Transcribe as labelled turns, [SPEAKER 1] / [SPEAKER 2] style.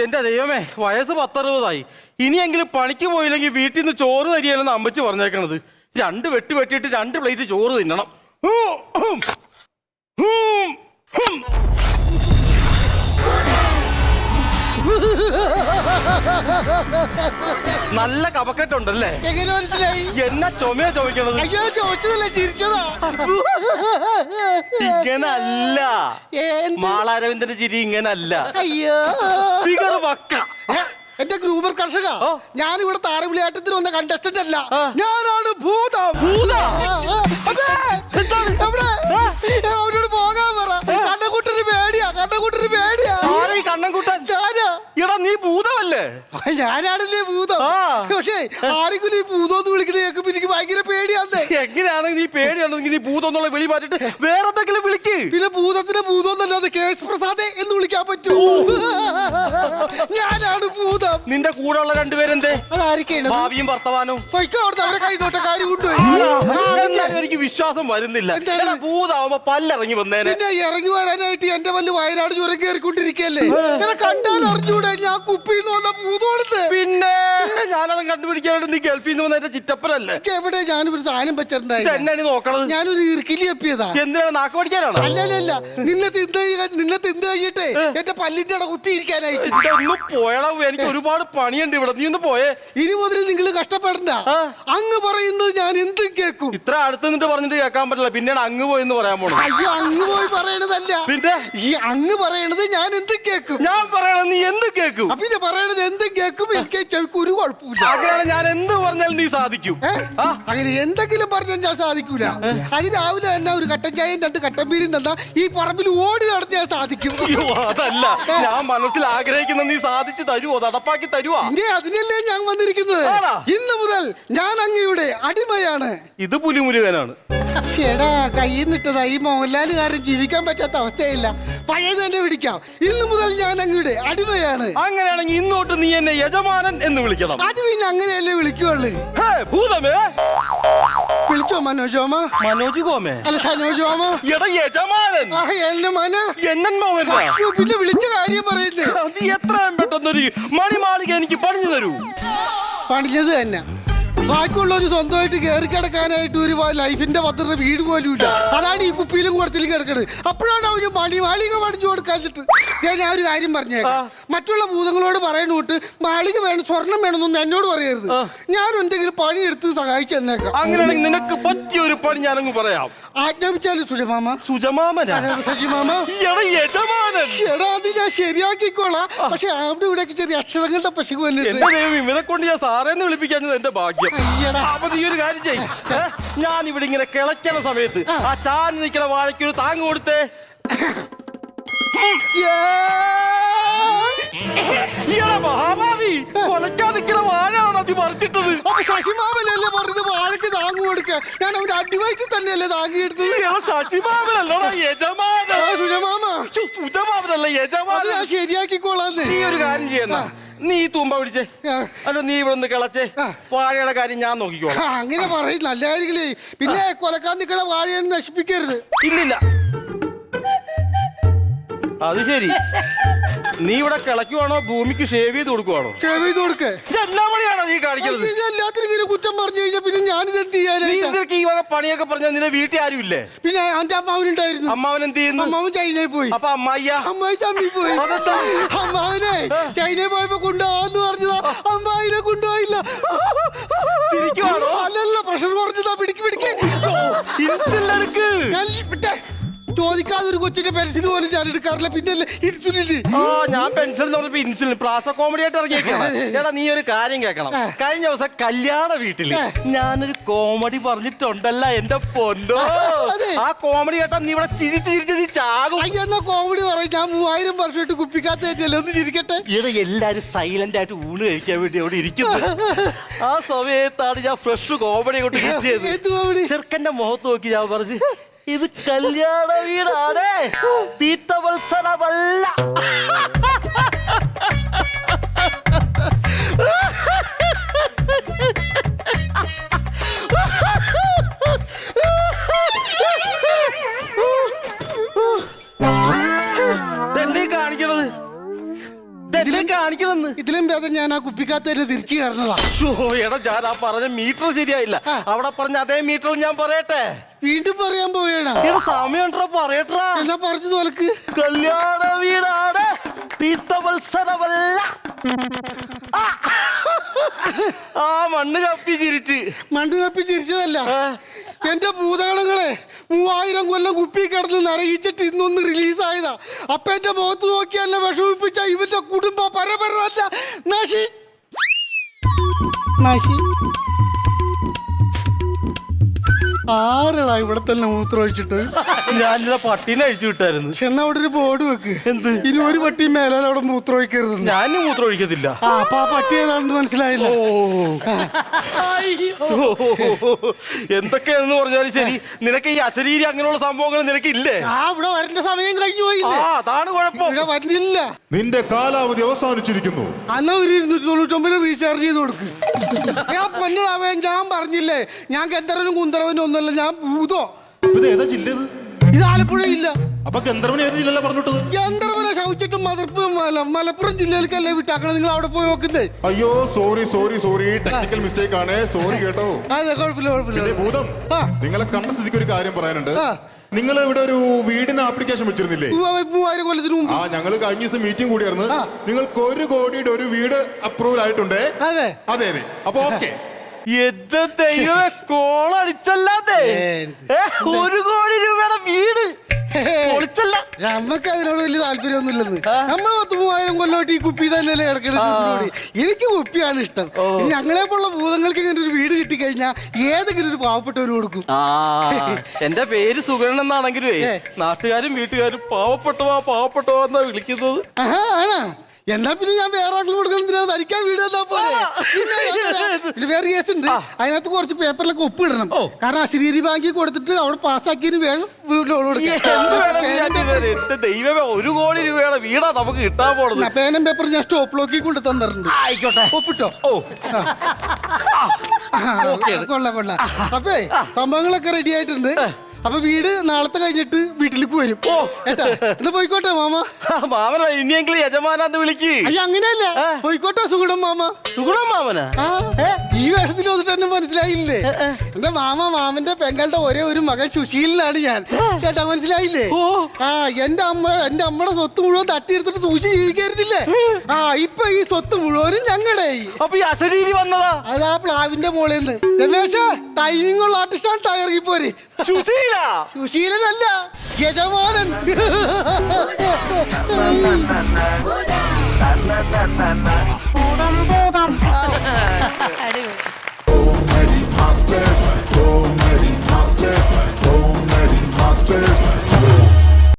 [SPEAKER 1] എന്റെ ദൈവമേ, വയസ്സ് 10-60 ഇനിയെങ്കിലും പണിക്ക് പോയില്ലെങ്കിൽ വീട്ടിൽ നിന്ന് ചോറ് തരികയെന്ന് അമ്മച്ചി പറഞ്ഞേക്കണത്. 2 വെട്ട് വെട്ടിയിട്ട് 2 പ്ലേറ്റ് ചോറ് തിന്നണം. നല്ല കപക്കെട്ടുണ്ടല്ലേ?
[SPEAKER 2] എങ്ങനെ മനസ്സിലായി?
[SPEAKER 1] എന്നാ ചുമയാ ചോദിക്കണത്?
[SPEAKER 2] അയ്യോ, ചോദിച്ചതല്ല, ചിരിച്ചതാ.
[SPEAKER 1] ഇങ്ങനല്ല, മാളാരവിന്ദന്റെ ചിരി ഇങ്ങനല്ല.
[SPEAKER 2] അയ്യോ,
[SPEAKER 1] ഫിഗർ പക്ക.
[SPEAKER 2] എന്റെ ഗ്രൂമർ കർഷക, ഞാനിവിടെ താരവിളിയാട്ടത്തിന് വന്ന കണ്ടസ്റ്റന്റ് അല്ല, ഞാനാണ് ഭൂതം. അവനോട് പോകാൻ പറ. കണ്ണൻകുട്ടന് പേടിയാ, കണ്ണൻകുട്ടന് പേടിയാ.
[SPEAKER 1] കണ്ണൻകുട്ടൻ എടാ, നീ ഭൂതമല്ലേ?
[SPEAKER 2] ഞാനാണല്ലേ ഭൂതം. പക്ഷേ ആരെങ്കിലും ഈ ഭൂതം എന്ന് വിളിക്കണ കേൾക്കുമ്പോ എനിക്ക് ഭയങ്കര പേടിയാന്ന്.
[SPEAKER 1] എങ്ങനെയാണെങ്കിൽ നീ പേടിയാണെങ്കിൽ നീ ഭൂതം എന്നുള്ള വിളി മാറ്റിട്ട് വേറെ എന്തെങ്കിലും വിളിക്ക്.
[SPEAKER 2] പിന്നെ ഭൂതത്തിന് ഭൂതം എന്നല്ലാതെ കേസ് പ്രസാദേ എന്ന് വിളിക്കാൻ പറ്റൂ. ഞാനാണ് ഭൂതം.
[SPEAKER 1] നിന്റെ കൂടെ ഉള്ള 2 പേരെന്തേ?
[SPEAKER 2] അതായിരിക്കും
[SPEAKER 1] ഭാവിയും വർത്തമാനവും.
[SPEAKER 2] അവരെ കൈതോട്ടക്കാരി കൊണ്ടുപോയി.
[SPEAKER 1] എനിക്ക് വിശ്വാസം വരുന്നില്ല. ഭൂതാവുമ്പോ പല്ലിറങ്ങി വന്നേനെ.
[SPEAKER 2] പിന്നെ ഇറങ്ങി വരാനായിട്ട് എന്റെ വല്ല വയനാട് ചുരം കയറിക്കൊണ്ടിരിക്കല്ലേ. കണ്ടാൽ അറിഞ്ഞൂടെ ഞാൻ കുപ്പിന്ന് വന്ന ഭൂതോളത്ത്.
[SPEAKER 1] പിന്നെ ഞാനത് കണ്ടുപിടിക്കാനായിട്ട് നീ ഗൾഫിൽ നിന്ന് വന്ന എന്റെ ചിറ്റപ്പനല്ലേ?
[SPEAKER 2] എവിടെ ഞാനൊരു സാധനം വെച്ചിട്ടുണ്ടായി.
[SPEAKER 1] എന്നാണ് നോക്കണത്?
[SPEAKER 2] ഞാനൊരു ഇറുക്കിലി എപ്പിയതാ.
[SPEAKER 1] എന്തിനാണ്? നാക്ക് പഠിക്കാനാണോ?
[SPEAKER 2] അല്ലല്ല, നിന്നെ തിന്ന് കഴിഞ്ഞിട്ട് എന്റെ പല്ലിന്റെ ഇട കുത്തിയിരിക്കാനായിട്ട്.
[SPEAKER 1] ഒന്ന് പോയടാ, എനിക്ക് ഒരുപാട് പണിയുണ്ട് ഇവിടെ. നീ ഒന്ന് പോയേ.
[SPEAKER 2] ഇനി മുതൽ നിങ്ങൾ കഷ്ടപ്പെടണ്ട. അങ്ങ് പറയുന്നത് ഞാൻ എന്തും കേൾക്കും.
[SPEAKER 1] ഇത്ര അടുത്ത് നിന്നിട്ട് പറഞ്ഞിട്ട് കേൾക്കാൻ പറ്റില്ല. പിന്നെയാണ് അങ്ങ് പോയെന്ന് പറയാൻ പോണത്.
[SPEAKER 2] അയ്യോ, അങ്ങ് പോയി പറയണതല്ല. പിന്നെ ഈ അങ്ങ് പറയണത് ഞാൻ എന്തും കേൾക്കും.
[SPEAKER 1] ഞാൻ പറയണത് നീ എന്ത് കേൾക്കും?
[SPEAKER 2] പിന്നെ പറയണത് എന്തും കേൾക്കും. എനിക്ക് ചെവിക്ക് ഒരു കുഴപ്പമില്ല.
[SPEAKER 1] അങ്ങനെയാണ് ഞാൻ എന്ത് പറഞ്ഞാലും നീ സാധിക്കും.
[SPEAKER 2] അങ്ങനെ എന്തെങ്കിലും പറഞ്ഞാൽ ഞാൻ സാധിക്കൂല. അത് രാവിലെ തന്നെ ഒരു കട്ടൻ ചായയും 2 കട്ടൻ ബീഡിയും തന്നാ ഈ പറമ്പിൽ ഓടി നടന്ന് ഞാൻ സാധിക്കും.
[SPEAKER 1] അതല്ല, ഞാൻ മനസ്സിൽ ആഗ്രഹിക്കുന്ന നീ സാധിച്ചു തരുവോ? നടപ്പാക്കി തരുവോ?
[SPEAKER 2] അതിനല്ലേ ഞാൻ വന്നിരിക്കുന്നത്. ഇന്ന് മുതൽ ഞാൻ അങ്ങയുടെ അടിമയാണ്.
[SPEAKER 1] ഇത് പുലിമുരുകനാണ്.
[SPEAKER 2] ചേടാ, കയ്യിൽ നിട്ടതാ. ഈ മോഹൻലാലുകാരൻ ജീവിക്കാൻ പറ്റാത്ത അവസ്ഥയില്ല. പഴയത് തന്നെ പിടിക്കാം. ഇന്ന് മുതൽ ഞാൻ അങ്ങയുടെ അടിമയാണ്.
[SPEAKER 1] അങ്ങനെയാണെങ്കിൽ ഇന്നോട്ട് നീ എന്നെ യജമാനൻ എന്ന് വിളിക്കണം.
[SPEAKER 2] അത് പിന്നെ അങ്ങനെയല്ലേ വിളിക്കുള്ളൂ.
[SPEAKER 1] ഭൂതമേ
[SPEAKER 2] വിളിച്ചോ മനോജോമ?
[SPEAKER 1] മനോജ് ഗോമേ
[SPEAKER 2] അല്ല, സനോജോമ.
[SPEAKER 1] എടാ യജമാനൻ.
[SPEAKER 2] എന്നെ മന
[SPEAKER 1] എന്നൻ മോഹൻ.
[SPEAKER 2] പിന്നെ വിളിച്ച കാര്യം പറയുന്നേ.
[SPEAKER 1] നീ എത്രയും പെട്ടെന്നൊരു മണിമാളിക എനിക്ക് പണിഞ്ഞു തരൂ.
[SPEAKER 2] പണിഞ്ഞത് തന്നെ. ബാക്കിയുള്ളവര് സ്വന്തമായിട്ട് കയറി കിടക്കാനായിട്ട് ഒരു ലൈഫിന്റെ 10 വീട് പോലും ഇല്ല. അതാണ് ഈ കുപ്പിയിലും കുടത്തിലും കിടക്കുന്നത്. അപ്പോഴാണ് അവന് മാളിക പണിഞ്ഞു കൊടുക്കാഞ്ഞിട്ട്. ഞാൻ ഒരു കാര്യം പറഞ്ഞേക്കാം. മറ്റുള്ള ഭൂതങ്ങളോട് പറയണോട്ട് മാളിക വേണം, സ്വർണം വേണമെന്നൊന്നും എന്നോട് പറയരുത്. ഞാൻ എന്തെങ്കിലും പണി എടുത്ത് സഹായിച്ചു തന്നേക്കാം.
[SPEAKER 1] അങ്ങനെയാണെങ്കിൽ നിനക്ക് പറ്റിയ ഒരു പണി ഞാനങ്ങ് പറയാം.
[SPEAKER 2] ആജ്ഞാപിച്ചാലും സുജമാമ.
[SPEAKER 1] സുജമാമനാ?
[SPEAKER 2] ശശിമാമ. എടാ, അത് ഞാൻ ശരിയാക്കിക്കോളാം. പക്ഷെ അവിടെ ഇവിടെ ചെറിയ അക്ഷരങ്ങളുടെ പശു വന്നിട്ട്
[SPEAKER 1] ഇവരെ കൊണ്ട് ഞാൻ സാറേന്ന് വിളിപ്പിക്കാഞ്ഞത് എന്റെ ഭാഗ്യം. അപ്പൊ നീ ഒരു കാര്യം ചെയ്യ്. ഞാൻ ഇവിടെ ഇങ്ങനെ കിളയ്ക്കുന്ന സമയത്ത് ആ ചാഞ്ഞ് നിൽക്കുന്ന വാഴയ്ക്കൊരു താങ്ങ് കൊടുത്തേ. മഹാഭാവി, കൊലക്കാതിക്കുന്ന വാഴയാണോ നീ മറിച്ചിട്ടത്?
[SPEAKER 2] അപ്പൊ ശശിമാമനല്ലേ പറഞ്ഞത് വാഴയ്ക്ക് താങ്ങ് കൊടുക്കാൻ? ഞാൻ അവന്റെ അടിവയറ്റിൽ തന്നെയല്ലേ താങ്ങിയെടുത്തത്.
[SPEAKER 1] ശശിമാമനല്ലോടാ യജമാനൻ. സുജമാമനല്ല യജമാനൻ.
[SPEAKER 2] ഞാൻ ശരിയാക്കിക്കോളാന്ന്.
[SPEAKER 1] നീ ഒരു കാര്യം ചെയ്യുന്ന, നീ തൂമ്പ പിടിച്ചേ. അല്ല, നീ ഇവിടെ നിന്ന് കിളച്ചേ. വാഴയുടെ കാര്യം ഞാൻ നോക്കിക്കോളാം.
[SPEAKER 2] അങ്ങനെ പറയും നല്ല കാര്യങ്ങളേ. പിന്നെ കൊലക്കാൻ നിൽക്കണ വാഴയൊന്നും നശിപ്പിക്കരുത്.
[SPEAKER 1] ഇല്ലില്ല. അത് ശരി. നീ ഇവിടെ കിളക്കുവാണോ ഭൂമിക്ക് ഷേവ് ചെയ്ത് കൊടുക്കുവാണോ?
[SPEAKER 2] ഷേവ് ചെയ്ത് കൊടുക്കേ.
[SPEAKER 1] എല്ലാം പണിയാണോ നീ കാണിക്കുന്നത്?
[SPEAKER 2] എല്ലാത്തിനും ഇങ്ങനെ കുറ്റം പറഞ്ഞു കഴിഞ്ഞാൽ പിന്നെ ഞാനിത് എന്ത് ചെയ്യാനായിട്ട്?
[SPEAKER 1] ഈ വക പണിയൊക്കെ പറഞ്ഞാൽ നിന്റെ വീട്ടിൽ ആരും ഇല്ലേ?
[SPEAKER 2] പിന്നെ എന്റെ അമ്മാവനുണ്ടായിരുന്നു.
[SPEAKER 1] അമ്മാവൻ എന്ത് ചെയ്യുന്നു?
[SPEAKER 2] അമ്മാവൻ ചൈനയിൽ പോയി.
[SPEAKER 1] അപ്പൊ
[SPEAKER 2] അമ്മായി ചമ്മി പോയി. അമ്മാവനെ ചൈനയിൽ പോയപ്പോ കൊണ്ടുപോകാന്ന് പറഞ്ഞതാ. അമ്മായിനെ കൊണ്ടുപോയില്ല. അല്ലല്ല, പ്രഷർ കുറഞ്ഞതാ. പിടിക്ക്. ചോദിക്കാതെ ഒരു കൊച്ചിന്റെ പെൻസിൽ പോലും ഞാൻ എടുക്കാറില്ല. പിന്നെ ഇൻസുലിൻ.
[SPEAKER 1] ഞാൻ പെൻസിൽ ഇൻസുലിൻ പ്രാസ കോമഡി ആയിട്ട് ഇറങ്ങിയേക്കാണ്. എടാ, നീ ഒരു കാര്യം കേൾക്കണം. കഴിഞ്ഞ ദിവസം കല്യാണ വീട്ടില് ഞാനൊരു കോമഡി പറഞ്ഞിട്ടുണ്ടല്ല എന്റെ പൊന്നോ. ആ കോമഡി കേട്ടാ നീ ഇവിടെ ചിരിച്ച് നീ ചാകും.
[SPEAKER 2] എന്നാ കോമഡി പറയും. ഞാൻ 3000 വർഷമായിട്ട് കുപ്പിക്കാത്തല്ലേ. ഒന്ന് ചിരിക്കട്ടെ.
[SPEAKER 1] എല്ലാരും സൈലന്റ് ആയിട്ട് ഊണ് കഴിക്കാൻ വേണ്ടി അവിടെ ഇരിക്കുന്നു. ആ സമയത്താണ് ഞാൻ ഫ്രഷ് കോമഡി കൊണ്ട് ചെറുക്കന്റെ മുഖത്ത് നോക്കി ഞാൻ പറഞ്ഞു, ഇത് കല്യാണ വീടാണ്, തീറ്റ മത്സരമല്ല. കാണിക്കണെന്ന്.
[SPEAKER 2] ഇതിലും ഭേദം ഞാൻ ആ കുപ്പിക്കകത്ത് തിരിച്ചു കയറുന്നതാ.
[SPEAKER 1] എടാ ഞാൻ ആ പറഞ്ഞ മീറ്റർ ശരിയായില്ല. അവിടെ പറഞ്ഞ അതേ മീറ്റർ ഞാൻ പറയട്ടെ.
[SPEAKER 2] വീണ്ടും പറയാൻ പോവേണ
[SPEAKER 1] സമയം പറയട്ടാ.
[SPEAKER 2] എന്നാ പറഞ്ഞത് പോലക്ക്
[SPEAKER 1] കല്യാണ വീടാണ്, തീർത്ഥമത്സരമല്ല. ആ മണ്ണ് കപ്പി ചിരിച്ചതല്ല. എന്റെ ഭൂതഗണങ്ങളെ 3000 കൊല്ലം കുപ്പി കിടന്ന് നരയിച്ചിട്ട് ഇന്നൊന്ന് റിലീസായതാ. അപ്പൊ എന്റെ മുഖത്ത് നോക്കി എന്നെ വിഷമിപ്പിച്ച ഇവന്റെ കുടുംബ പരപരമല്ല നശി. ആരടാ ഇവിടെ തന്നെ മൂത്രം ഒഴിച്ചിട്ട്? ഞാനിവിടെ പട്ടീനെ അഴിച്ചു വിട്ടായിരുന്നു.
[SPEAKER 2] എന്നാ അവിടെ ഒരു ബോർഡ് വെക്ക്. എന്ത്? ഇനി ഒരു പട്ടി മേലെ അവിടെ മൂത്രം ഒഴിക്കരുത്.
[SPEAKER 1] ഞാൻ മൂത്രം ഒഴിക്കത്തില്ല.
[SPEAKER 2] അപ്പൊ ആ പട്ടി ഏതാണെന്ന് മനസ്സിലായില്ല.
[SPEAKER 1] എന്തൊക്കെയാണെന്ന് പറഞ്ഞാലും ശരി, നിനക്ക് ഈ അശരീരി അങ്ങനെയുള്ള സംഭവങ്ങൾ നിനക്ക് ഇല്ലേ?
[SPEAKER 2] ഇവിടെ വരേണ്ട സമയം കഴിഞ്ഞു പോയില്ലേ?
[SPEAKER 1] അതാണ് കുഴപ്പം.
[SPEAKER 2] ഇവിടെ വരുന്നില്ല.
[SPEAKER 3] നിന്റെ കാലാവധി അവസാനിച്ചിരിക്കുന്നു.
[SPEAKER 2] അന്നാ ഒരു 299 റീചാർജ് ചെയ്ത് കൊടുക്ക്. ഞാൻ പൊന്നതാവേ, ഞാൻ പറഞ്ഞില്ലേ ഞാൻ ഗന്ധർവനും കുന്തറവനും ഒന്നുമല്ല, ഞാൻ ഭൂതോ. ഇത് ആലപ്പുഴ ഇല്ല.
[SPEAKER 3] അപ്പൊ ഗന്ധർവൻ ഏത് ജില്ലയിലാ പറഞ്ഞിട്ടത്?
[SPEAKER 2] ഗന്ധർവനെ ശൗച്ചിട്ടും മലപ്പുറം ജില്ലയിലേക്കല്ലേ വിട്ടാക്കണം. നിങ്ങൾ അവിടെ പോയി നോക്കുന്നേ.
[SPEAKER 3] അയ്യോ സോറി ടെക്നിക്കൽ മിസ്റ്റേക്ക് ആണ്. സോറി കേട്ടോ.
[SPEAKER 2] അതെ, കുഴപ്പമില്ല.
[SPEAKER 3] ഭൂതം, നിങ്ങളെ കണ്ട സ്ഥിതിക്ക് ഒരു കാര്യം പറയാനുണ്ട്. നിങ്ങൾ ഇവിടെ ഒരു വീടിന് ആപ്ലിക്കേഷൻ വെച്ചിരുന്നില്ലേ?
[SPEAKER 2] 3000 കൊല്ലത്തിന് മുമ്പ്.
[SPEAKER 3] ഞങ്ങൾ കഴിഞ്ഞ ദിവസം മീറ്റിംഗ് കൂടിയായിരുന്നു. നിങ്ങൾക്ക് 1 കോടിയുടെ ഒരു വീട് അപ്രൂവൽ ആയിട്ടുണ്ട്.
[SPEAKER 2] അതെ.
[SPEAKER 3] അപ്പൊ ഓക്കെ.
[SPEAKER 1] എന്റെ ദൈവമേ, കോളടിച്ചല്ലാതെ 1 കോടി രൂപയുടെ വീട് പൊളിച്ചല്ല.
[SPEAKER 2] നമുക്ക് അതിനോട് വലിയ താല്പര്യമൊന്നുമില്ലെന്ന്. നമ്മൾ 3000 കൊല്ലമായിട്ട് ഈ കുപ്പി തന്നെയല്ലേ കിടക്കുന്നത്. എനിക്ക് കുപ്പിയാണ് ഇഷ്ടം. ഞങ്ങളെ പോലുള്ള ഭൂതങ്ങൾക്ക് ഇങ്ങനെ ഒരു വീട് കിട്ടിക്കഴിഞ്ഞാൽ ഏതെങ്കിലും ഒരു പാവപ്പെട്ടവന് കൊടുക്കും.
[SPEAKER 1] എന്റെ പേര് സുഗണൻ എന്നാണെങ്കിലേ നാട്ടുകാരും വീട്ടുകാരും പാവപ്പെട്ടവോ എന്നാ വിളിക്കുന്നത്.
[SPEAKER 2] ആണോ? എന്നാ പിന്നെ ഞാൻ വേറെ ആളുകൾ കൊടുക്കുന്ന ധരിക്കാൻ വീട് തന്നാ പോലെ. പിന്നെ വേറെ കേസ് ഉണ്ട്. അതിനകത്ത് കുറച്ച് പേപ്പറിലൊക്കെ ഒപ്പിടണം. കാരണം അശരീരി ബാങ്കിൽ കൊടുത്തിട്ട് അവിടെ പാസ്സാക്കിയതിന് വേഗം
[SPEAKER 1] എന്റെ ദൈവമേ, 1 കോടി രൂപയുടെ വീടാ നമുക്ക് കിട്ടാൻ പോണത്.
[SPEAKER 2] പേനും പേപ്പർ ഞാൻ സ്റ്റോപ്പ് ലോക്കി കൊണ്ട് തന്നിട്ടുണ്ട്.
[SPEAKER 1] ആയിക്കോട്ടെ,
[SPEAKER 2] ഒപ്പിട്ടോ. കൊള്ളാം. അപ്പേ സംഭവങ്ങളൊക്കെ റെഡി ആയിട്ടുണ്ട്. അപ്പൊ വീട് നാളത്തെ കഴിഞ്ഞിട്ട് വീട്ടിലേക്ക് വരും. എന്നാ പോയിക്കോട്ടെ മാമ.
[SPEAKER 1] മാമന ഇനിയെങ്കിലും യജമാനാന്ന് വിളിക്ക്.
[SPEAKER 2] അയ്യ, അങ്ങനെയല്ല. പോയിക്കോട്ടെ സുഗുണം മാമ.
[SPEAKER 1] സുഗുണം മാമന
[SPEAKER 2] ഈ വേഷത്തിൽ വന്നിട്ട് എന്നെ മനസ്സിലായില്ലേ? എന്റെ മാമന്റെ പെങ്ങളുടെ ഒരേ ഒരു മകൻ സുശീലനാണ് ഞാൻ. കേട്ടാ, മനസ്സിലായില്ലേ? എന്റെ അമ്മയുടെ സ്വത്ത് മുഴുവൻ തട്ടിയെടുത്തിട്ട് സൂക്ഷിച്ച് ജീവിക്കരുതില്ലേ? ഇപ്പൊ ഈ സ്വത്ത് മുഴുവനും ഞങ്ങളുടെ.
[SPEAKER 1] അപ്പൊ ഈ അശരീരി വന്നതാ?
[SPEAKER 2] അതാ പ്ലാവിന്റെ മോളേന്ന്. രമേശ, ടൈമിംഗ് ഉള്ള ആർട്ടിസ്റ്റാണ്. തയ്യാറങ്ങിപ്പോരെ. സുശീലനല്ല, യജമാനൻ.
[SPEAKER 4] ഭൂതം ഭൂതം